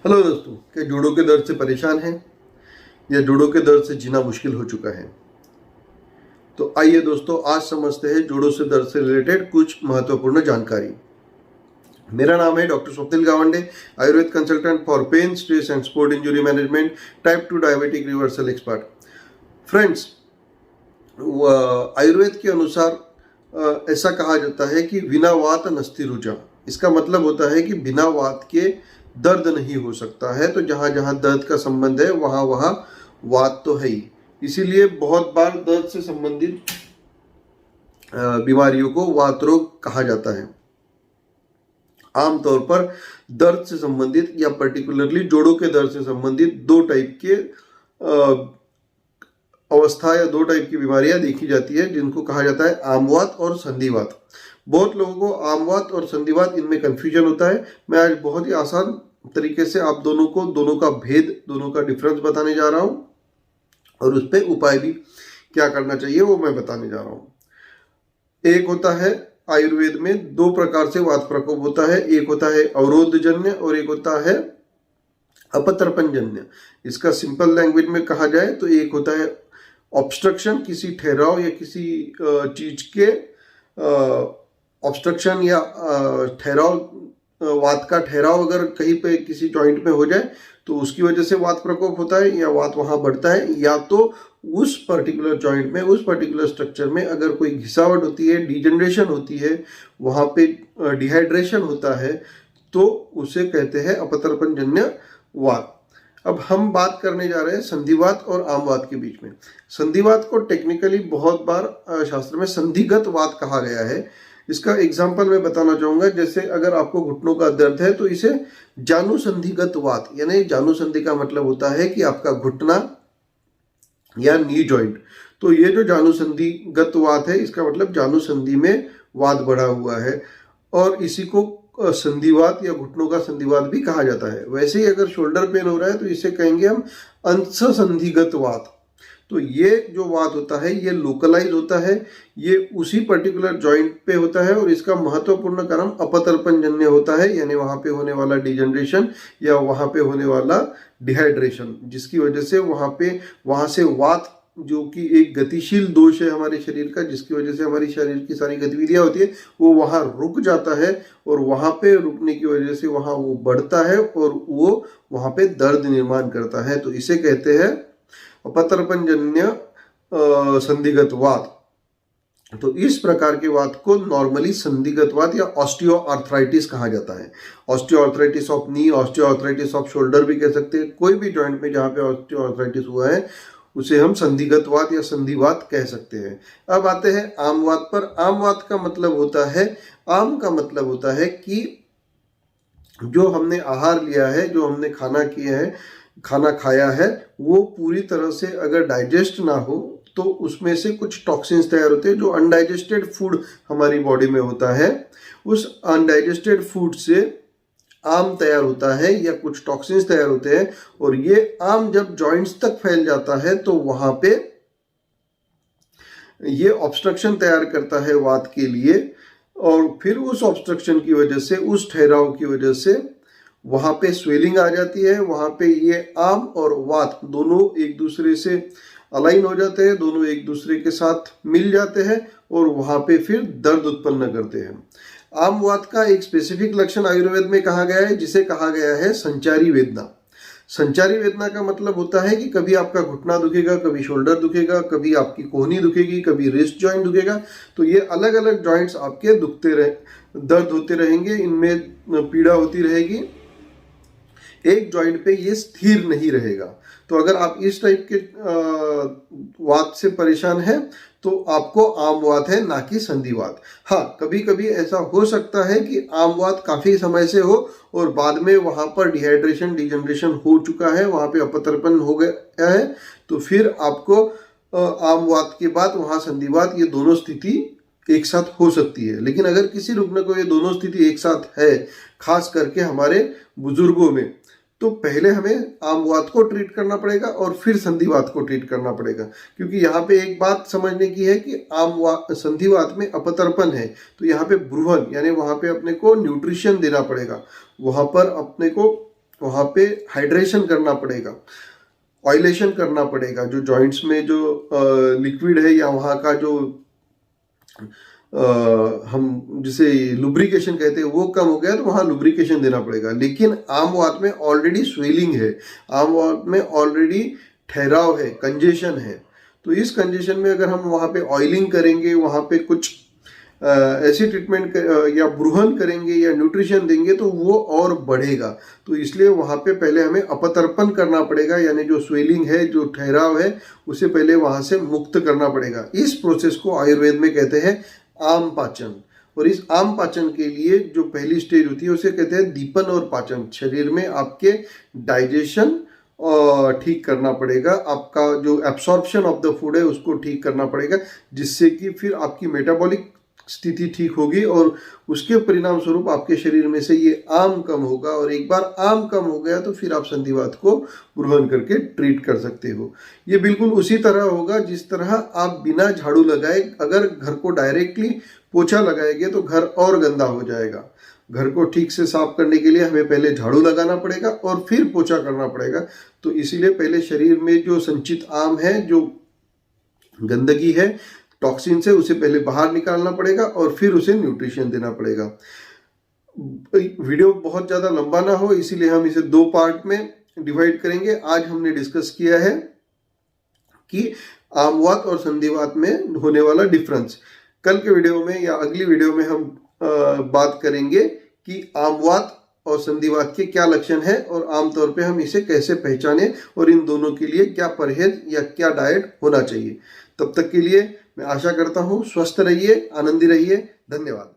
Hello दोस्तों, क्या जोड़ों के दर्द से परेशान हैं या जोड़ों के दर्द से जीना मुश्किल हो चुका है? तो आइए दोस्तों, आज समझते हैं जोड़ों से दर्द से रिलेटेड कुछ महत्वपूर्ण जानकारी। मेरा नाम है doctor Swapnil Gawande, Ayurveda consultant for pain, stress and sport injury management, type 2 diabetic reversal expert. Friends, Ayurveda के अनुसार ऐसा कहा जाता है कि बिना वात नस्ति रुचा। इसका मतलब होता है कि बिना वात के दर्द नहीं हो सकता है। तो जहां जहां दर्द का संबंध है वहां वहां वात तो है ही। इसीलिए बहुत बार दर्द से संबंधित बीमारियों को वात रोग कहा जाता है। आमतौर पर दर्द से संबंधित या पर्टिकुलरली जोड़ों के दर्द से संबंधित दो टाइप के अवस्था या दो टाइप की बीमारियां देखी जाती है, जिनको कहा जाता है आमवात और संधिवात। बहुत लोगों को आमवात और संधिवात इनमें कंफ्यूजन होता है। मैं आज बहुत ही आसान तरीके से आप दोनों का भेद, दोनों का डिफरेंस बताने जा रहा हूं और उस पर उपाय भी क्या करना चाहिए वो मैं बताने जा रहा हूं। एक होता है, आयुर्वेद में दो प्रकार से वात प्रकोप होता है। एक होता है अवरोधजन्य और एक होता है अपतर्पणजन्य। इसका सिंपल लैंग्वेज में कहा जाए तो एक होता है ऑब्स्ट्रक्शन, किसी ठहराव या किसी चीज के ऑब्स्ट्रक्शन या ठहराव, वात का ठहराव अगर कहीं पे किसी जॉइंट में हो जाए तो उसकी वजह से वात प्रकोप होता है या वात वहां बढ़ता है, या तो उस पर्टिकुलर जॉइंट में, उस पर्टिकुलर स्ट्रक्चर में अगर कोई घिसावट होती है, डिजनरेशन होती है, वहां पे डिहाइड्रेशन होता है, तो उसे कहते हैं अपतर्पणजन्य वात। अब हम बात करने जा रहे हैं संधिवात और आमवात के बीच में। संधिवात को टेक्निकली बहुत बार शास्त्र में संधिगत वात कहा गया है। इसका एग्जाम्पल मैं बताना चाहूंगा। जैसे अगर आपको घुटनों का दर्द है तो इसे जानुसंधिगत वात, यानी जानुसंधि का मतलब होता है कि आपका घुटना या नी जॉइंट। तो ये जो जानुसंधिगत वात है, इसका मतलब जानुसंधि में वात बढ़ा हुआ है और इसी को संधिवात या घुटनों का संधिवात भी कहा जाता है। वैसे ही अगर शोल्डर पेन हो रहा है तो इसे कहेंगे हम अंशसंधिगत वात। तो ये जो वात होता है ये लोकलाइज होता है, ये उसी पर्टिकुलर जॉइंट पे होता है और इसका महत्वपूर्ण कारण अपतर्पणजन्य होता है, यानी वहां पे होने वाला डिजनरेशन या वहां पे होने वाला डिहाइड्रेशन, जिसकी वजह से वहां से वात, जो कि एक गतिशील दोष है हमारे शरीर का, जिसकी वजह से हमारी शरीर की सारी गतिविधियां होती है, वो वहां रुक जाता है और वहां पे रुकने की वजह से वहां वो बढ़ता है और वो वहां पे दर्द निर्माण करता है। तो इसे कहते हैं अपतर्पणजन्य संधिगत वात। तो इस प्रकार के वात को नॉर्मली संधिगत वात या ऑस्टियोआर्थराइटिस कहा जाता है। Osteoarthritis of knee, osteoarthritis off shoulder भी कह सकते हैं। कोई भी जॉइंट में जहां पे ऑस्टियोआर्थराइटिस हुआ है उसे हम संधिगत वात या संधिवात कह सकते हैं। अब आते हैं आमवात पर। आमवात का मतलब होता है, आम का मतलब होता है कि जो हमने आहार लिया है, जो हमने खाना खाया है, वो पूरी तरह से अगर डाइजेस्ट ना हो तो उसमें से कुछ टॉक्सिन्स तैयार होते हैं। जो अनडाइजेस्टेड फूड हमारी बॉडी में होता है, उस अनडाइजेस्टेड फूड से आम तैयार होता है या कुछ टॉक्सिन्स तैयार होते हैं और ये आम जब जॉइंट्स तक फैल जाता है तो वहां पे ये ऑब्स्ट्रक्शन तैयार करता है वात के लिए, और फिर उस ऑब्स्ट्रक्शन की वजह से, उस ठहराव की वजह से वहां पे स्वेलिंग आ जाती है। वहां पे ये आम और वात दोनों एक दूसरे से अलाइन हो जाते हैं, दोनों एक दूसरे के साथ मिल जाते हैं और वहां पे फिर दर्द उत्पन्न करते हैं। आम वात का एक स्पेसिफिक लक्षण आयुर्वेद में कहा गया है, जिसे कहा गया है संचारी वेदना। संचारी वेदना का मतलब होता है कि कभी आपका घुटना दुखेगा, कभी शोल्डर दुखेगा, कभी आपकी कोहनी दुखेगी, कभी रिस्ट जॉइंट दुखेगा। तो ये अलग अलग जॉइंट्स आपके दर्द होते रहेंगे, इनमें पीड़ा होती रहेगी। एक जॉइंट पे ये स्थिर नहीं रहेगा। तो अगर आप इस टाइप के वात से परेशान हैं तो आपको आमवात है, ना कि संधिवात। हाँ, कभी कभी ऐसा हो सकता है कि आमवात काफी समय से हो और बाद में वहां पर डिहाइड्रेशन, डिजनरेशन हो चुका है, वहां पे अपतर्पण हो गया है, तो फिर आपको आमवात के बाद वहां संधिवात, ये दोनों स्थिति एक साथ हो सकती है। लेकिन अगर किसी रुग्ण को ये दोनों स्थिति एक साथ है, खास करके हमारे बुजुर्गों में, तो पहले हमें आमवात को ट्रीट करना पड़ेगा और फिर संधिवात को ट्रीट करना पड़ेगा। क्योंकि यहाँ पे एक बात समझने की है कि संधिवात में अपतर्पण है, तो यहाँ पे ब्रूहन, यानी वहां पे अपने को न्यूट्रिशन देना पड़ेगा, वहां पर अपने को वहाँ पे हाइड्रेशन करना पड़ेगा, ऑयलेशन करना पड़ेगा। जो जॉइंट्स में जो लिक्विड है या वहाँ का जो हम जिसे लुब्रिकेशन कहते हैं वो कम हो गया तो वहाँ लुब्रिकेशन देना पड़ेगा। लेकिन आम वात में ऑलरेडी स्वेलिंग है, आम वात में ऑलरेडी ठहराव है, कंजेशन है। तो इस कंजेशन में अगर हम वहाँ पे ऑयलिंग करेंगे, वहाँ पे कुछ ऐसी ट्रीटमेंट या ब्रूहन करेंगे या न्यूट्रिशन देंगे तो वो और बढ़ेगा। तो इसलिए वहाँ पे पहले हमें अपतर्पण करना पड़ेगा, यानी जो स्वेलिंग है, जो ठहराव है, उसे पहले वहाँ से मुक्त करना पड़ेगा। इस प्रोसेस को आयुर्वेद में कहते हैं आम पाचन। और इस आम पाचन के लिए जो पहली स्टेज होती है उसे कहते हैं दीपन और पाचन। शरीर में आपके डाइजेशन ठीक करना पड़ेगा, आपका जो एब्सॉर्प्शन ऑफ द फूड है उसको ठीक करना पड़ेगा, जिससे कि फिर आपकी मेटाबॉलिक स्थिति ठीक होगी और उसके परिणाम स्वरूप आपके शरीर में से ये आम कम होगा। और एक बार आम कम हो गया तो फिर आप संधिवात को ब्रूहन करके ट्रीट कर सकते हो। ये बिल्कुल उसी तरह होगा जिस तरह आप बिना झाड़ू लगाए अगर घर को डायरेक्टली पोछा लगाएंगे तो घर और गंदा हो जाएगा। घर को ठीक से साफ करने के लिए हमें पहले झाड़ू लगाना पड़ेगा और फिर पोछा करना पड़ेगा। तो इसीलिए पहले शरीर में जो संचित आम है, जो गंदगी है, टॉक्सिन से, उसे पहले बाहर निकालना पड़ेगा और फिर उसे न्यूट्रिशन देना पड़ेगा। वीडियो बहुत ज़्यादा लंबा ना हो इसीलिए हम इसे 2 पार्ट में डिवाइड करेंगे। आज हमने डिस्कस किया है कि आमवात और संधिवात में होने वाला डिफरेंस। कल के वीडियो में या अगली वीडियो में हम बात करेंगे कि आमवात और संधिवात के क्या लक्षण है और आमतौर पे हम इसे कैसे पहचानें और इन दोनों के लिए क्या परहेज या क्या डाइट होना चाहिए। तब तक के लिए मैं आशा करता हूँ स्वस्थ रहिए, आनंदी रहिए। धन्यवाद।